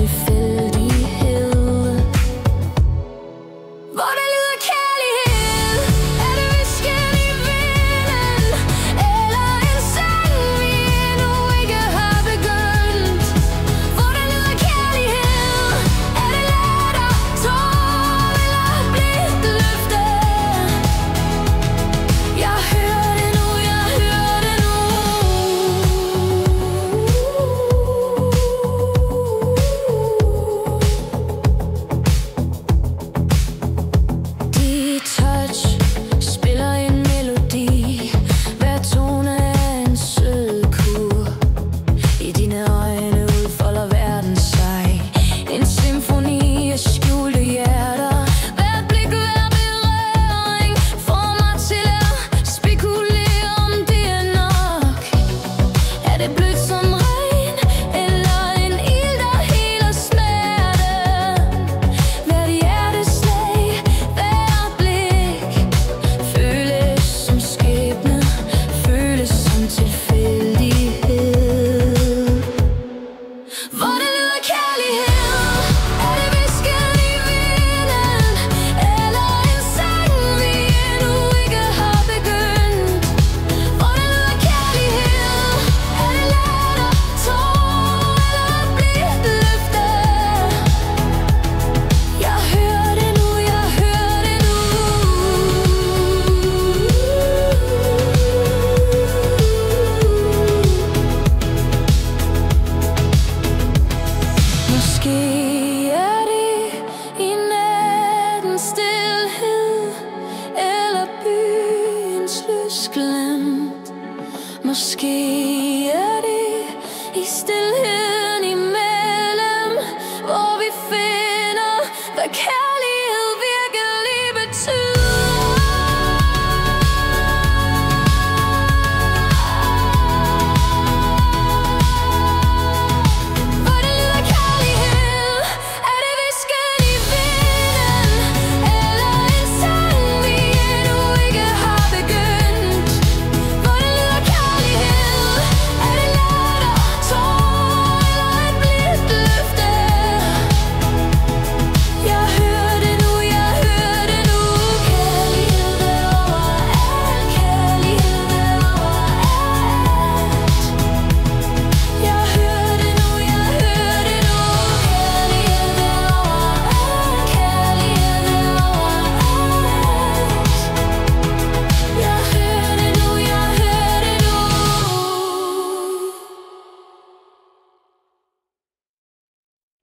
tilfældighed. Hvor der lyder kærlighed, er det hvisken i vinden, eller en sang vi endnu ikke har begyndt. Hvor der lyder kærlighed, er det latter, tårer eller blidt løfte. Jeg hører det nu, jeg hører det nu. Dit touch spiller en melodi, hver tone er en sød kur. I dine øjne udfolder verden sig, en symfoni af skjulte hjerter. Hvert blik, hver berøring får mig til at spekulere, om det er nok. Er det blødt som regn, eller en ild, der heler smerten? Hvert hjerteslag, hvert blik føles som skæbne, føles som tilfældighed. Hvor der lyder kærlighed, er det hvisken i vinden, eller en sang vi endnu ikke har begyndt. Hvor der lyder kærlighed, er det latter, tårer eller blidt løfte. Jeg hører det nu, jeg hører det nu. Måske